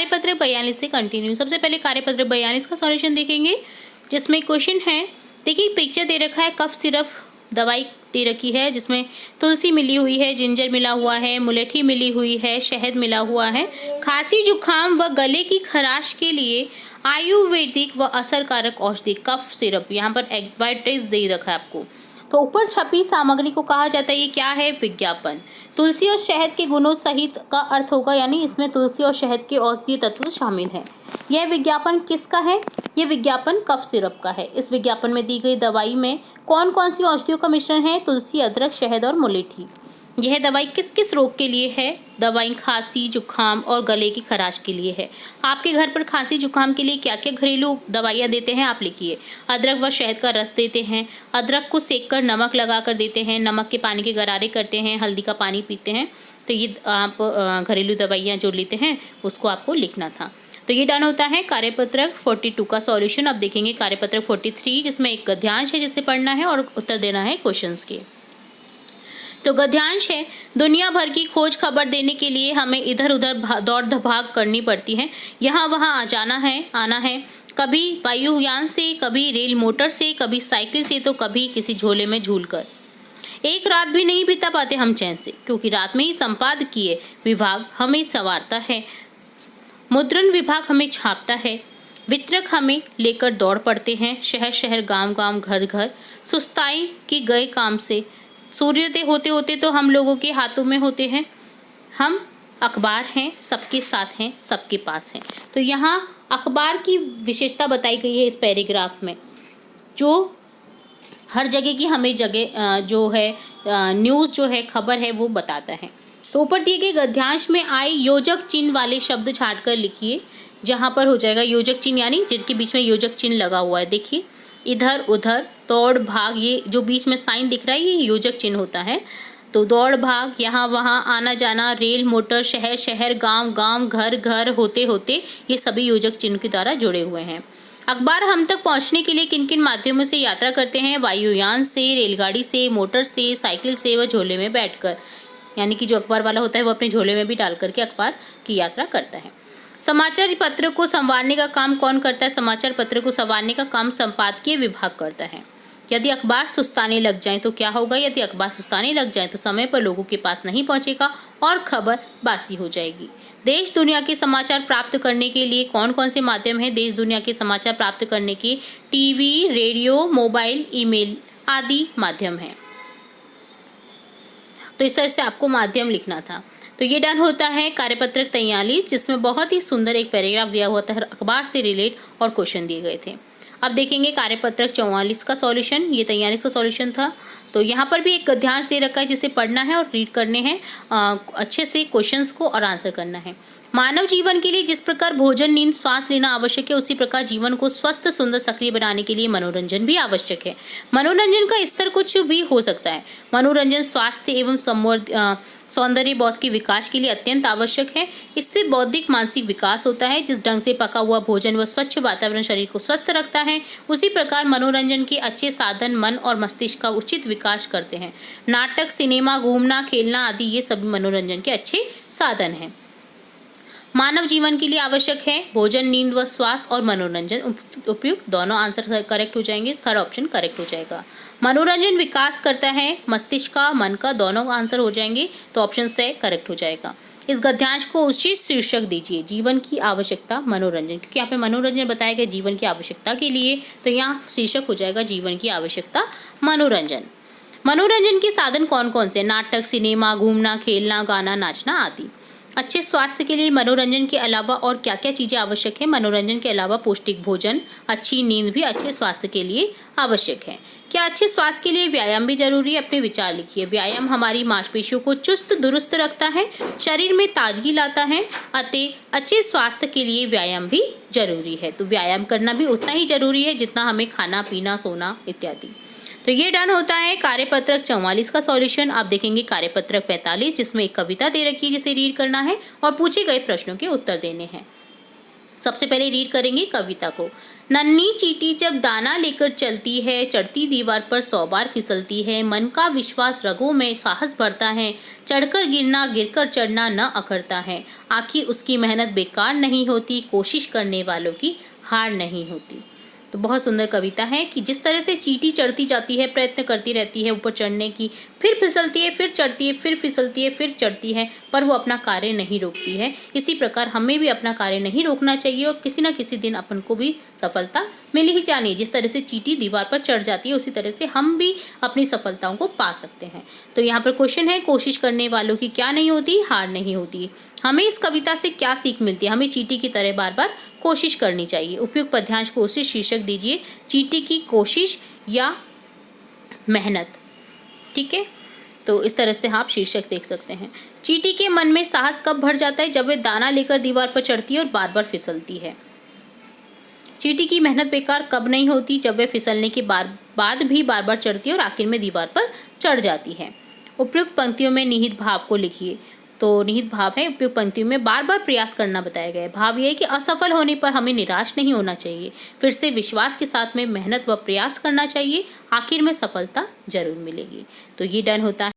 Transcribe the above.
कार्यपत्रक 42 से कंटिन्यू। सबसे पहले कार्यपत्रक 42 का सॉल्यूशन देखेंगे, जिसमें क्वेश्चन है, देखिए पिक्चर दे रखा है, कफ सिरप दवाई दे रखी है, जिसमें तुलसी मिली हुई है, जिंजर मिला हुआ है, मुलेठी मिली हुई है, शहद मिला हुआ है। खांसी जुकाम व गले की खराश के लिए आयुर्वेदिक व असरकारक औषधि कफ सिरप, यहाँ पर एडवर्टाइज दे रखा है आपको। तो ऊपर छपी सामग्री को कहा जाता है, ये क्या है, विज्ञापन। तुलसी और शहद के गुणों सहित का अर्थ होगा, यानी इसमें तुलसी और शहद के औषधीय तत्व शामिल हैं। यह विज्ञापन किसका है, ये विज्ञापन कफ सिरप का है। इस विज्ञापन में दी गई दवाई में कौन कौन सी औषधियों का मिश्रण है, तुलसी, अदरक, शहद और मुलेठी। यह दवाई किस किस रोग के लिए है, दवाई खांसी जुकाम और गले की खराश के लिए है। आपके घर पर खांसी जुकाम के लिए क्या क्या घरेलू दवाइयाँ देते हैं, आप लिखिए। अदरक व शहद का रस देते हैं, अदरक को सेककर नमक लगाकर देते हैं, नमक के पानी के गरारे करते हैं, हल्दी का पानी पीते हैं। तो ये आप घरेलू दवाइयाँ जो लेते हैं उसको आपको लिखना था। तो ये डन होता है कार्यपत्रक 42 का सॉल्यूशन। अब देखेंगे कार्यपत्रक 43, जिसमें एक गद्यांश है जिसे पढ़ना है और उत्तर देना है क्वेश्चंस के। तो गद्यांश है, दुनिया भर की खोज खबर देने के लिए हमें इधर उधर दौड़ धभाग करनी पड़ती है, यहाँ वहाँ जाना है, आना है, कभी वायुयान से, कभी रेल मोटर से, कभी साइकिल से, तो कभी किसी झोले में झूलकर। एक रात भी नहीं बिता पाते हम चैन से, क्योंकि रात में ही संपादकीय विभाग हमें संवारता है, मुद्रण विभाग हमें छापता है, वितरक हमें लेकर दौड़ पड़ते हैं, शहर शहर गांव गांव घर घर, सुस्ताई की गए काम से, सूर्योदय होते होते तो हम लोगों के हाथों में होते हैं, हम अखबार हैं, सबके साथ हैं, सबके पास हैं। तो यहाँ अखबार की विशेषता बताई गई है इस पैराग्राफ में, जो हर जगह की हमें जगह जो है न्यूज़ जो है, खबर है, वो बताता है। तो ऊपर दिए गए गद्यांश में आए योजक चिन्ह वाले शब्द छांट कर लिखिए। जहाँ पर हो जाएगा योजक चिन्ह, यानी जिनके बीच में योजक चिन्ह लगा हुआ है, देखिए इधर उधर, दौड़ भाग, ये जो बीच में साइन दिख रहा है ये योजक चिन्ह होता है। तो दौड़ भाग, यहाँ वहाँ, आना जाना, रेल मोटर, शहर शहर गांव गांव, घर घर, होते होते, ये सभी योजक चिन्ह के द्वारा जुड़े हुए हैं। अखबार हम तक पहुँचने के लिए किन किन माध्यमों से यात्रा करते हैं, वायुयान से, रेलगाड़ी से, मोटर से, साइकिल से व झोले में बैठकर, यानी कि जो अखबार वाला होता है वो अपने झोले में भी डाल करके अखबार की यात्रा करता है। समाचार पत्र को संवारने का काम कौन करता है, समाचार पत्र को संवारने का काम संपादकीय विभाग करता है। यदि अखबार सुस्ताने लग जाए तो क्या होगा, यदि अखबार सुस्ताने लग जाए तो समय पर लोगों के पास नहीं पहुंचेगा और खबर बासी हो जाएगी। देश दुनिया के समाचार प्राप्त करने के लिए कौन कौन से माध्यम हैं, देश दुनिया के समाचार प्राप्त करने के टीवी, रेडियो, मोबाइल, ईमेल आदि माध्यम हैं। तो इस तरह से आपको माध्यम लिखना था। तो ये डन होता है कार्यपत्रक 43, जिसमें बहुत ही सुंदर एक पैराग्राफ दिया हुआ था, अखबार से रिलेट और क्वेश्चन दिए गए थे। अब देखेंगे कार्यपत्रक 44 का सॉल्यूशन, ये 43 का सॉल्यूशन था। तो यहाँ पर भी एक गद्यांश दे रखा है जिसे पढ़ना है और रीड करने हैं अच्छे से क्वेश्चंस को और आंसर करना है। मानव जीवन के लिए जिस प्रकार भोजन, नींद, सांस लेना आवश्यक है, उसी प्रकार जीवन को स्वस्थ, सुंदर, सक्रिय बनाने के लिए मनोरंजन भी आवश्यक है। मनोरंजन का स्तर कुछ भी हो सकता है। मनोरंजन स्वास्थ्य एवं सौंदर्य बोध के विकास के लिए अत्यंत आवश्यक है। इससे बौद्धिक मानसिक विकास होता है। जिस ढंग से पका हुआ भोजन व स्वच्छ वातावरण शरीर को स्वस्थ रखता है, उसी प्रकार मनोरंजन के अच्छे साधन मन और मस्तिष्क का उचित विकास करते हैं। नाटक, सिनेमा, घूमना, खेलना आदि ये सभी मनोरंजन के अच्छे साधन हैं। मानव जीवन के लिए आवश्यक है भोजन, नींद व श्वास और मनोरंजन उपयुक्त, दोनों आंसर करेक्ट हो जाएंगे। थर्ड ऑप्शन करेक्ट हो जाएगा। मनोरंजन विकास करता है मस्तिष्क का, मन का, दोनों आंसर हो जाएंगे, तो ऑप्शन से करेक्ट हो जाएगा। इस गद्यांश को उचित शीर्षक दीजिए, जीवन की आवश्यकता मनोरंजन, क्योंकि यहाँ पे मनोरंजन बताया गया जीवन की आवश्यकता के लिए, तो यहाँ शीर्षक हो जाएगा जीवन की आवश्यकता मनोरंजन। मनोरंजन के साधन कौन कौन से? नाटक, सिनेमा, घूमना, खेलना, गाना, नाचना आदि। अच्छे स्वास्थ्य के लिए मनोरंजन के अलावा और क्या क्या चीज़ें आवश्यक है? मनोरंजन के अलावा पौष्टिक भोजन, अच्छी नींद भी अच्छे स्वास्थ्य के लिए आवश्यक है। क्या अच्छे स्वास्थ्य के लिए व्यायाम भी जरूरी है? अपने विचार लिखिए। व्यायाम हमारी मांसपेशियों को चुस्त दुरुस्त रखता है, शरीर में ताजगी लाता है, अतः अच्छे स्वास्थ्य के लिए व्यायाम भी जरूरी है। तो व्यायाम करना भी उतना ही जरूरी है जितना हमें खाना पीना, सोना इत्यादि। तो ये डन होता है कार्यपत्रक 44 का सॉल्यूशन। आप देखेंगे कार्यपत्रक 45, जिसमें एक कविता दे रखी है जिसे रीड करना है और पूछे गए प्रश्नों के उत्तर देने हैं। सबसे पहले रीड करेंगे कविता को। नन्ही चींटी जब दाना लेकर चलती है, चढ़ती दीवार पर 100 बार फिसलती है। मन का विश्वास रगों में साहस भरता है, चढ़कर गिरना गिरकर चढ़ना न अखरता है। आखिर उसकी मेहनत बेकार नहीं होती, कोशिश करने वालों की हार नहीं होती। तो बहुत सुंदर कविता है कि जिस तरह से चींटी चढ़ती जाती है, प्रयत्न करती रहती है ऊपर चढ़ने की, फिर फिसलती है, फिर चढ़ती है, फिर फिसलती है, फिर चढ़ती है, पर वो अपना कार्य नहीं रोकती है। इसी प्रकार हमें भी अपना कार्य नहीं रोकना चाहिए और किसी न किसी दिन अपन को भी सफलता मिल ही जानी है। जिस तरह से चींटी दीवार पर चढ़ जाती है, उसी तरह से हम भी अपनी सफलताओं को पा सकते हैं। तो यहाँ पर क्वेश्चन है, कोशिश करने वालों की क्या नहीं होती, हार नहीं होती। हमें इस कविता से क्या सीख मिलती है? हमें चींटी की तरह बार बार कोशिश करनी चाहिए। उपयुक्त पद्यांश कोशिश शीर्षक दीजिए, चींटी की कोशिश या मेहनत। ठीक है, तो इस तरह से आप शीर्षक देख सकते हैं। चींटी के मन में साहस कब भर जाता है? जब वे दाना लेकर दीवार पर चढ़ती है और बार बार फिसलती है। चींटी की मेहनत बेकार कब नहीं होती? जब वे फिसलने के बाद भी बार बार चढ़ती है और आखिर में दीवार पर चढ़ जाती है। उपयुक्त पंक्तियों में निहित भाव को लिखिए। तो निहित भाव है, उपयुक्त पंक्तियों में बार बार प्रयास करना बताया गया है। भाव यह है कि असफल होने पर हमें निराश नहीं होना चाहिए, फिर से विश्वास के साथ में मेहनत व प्रयास करना चाहिए, आखिर में सफलता जरूर मिलेगी। तो ये डन होता है।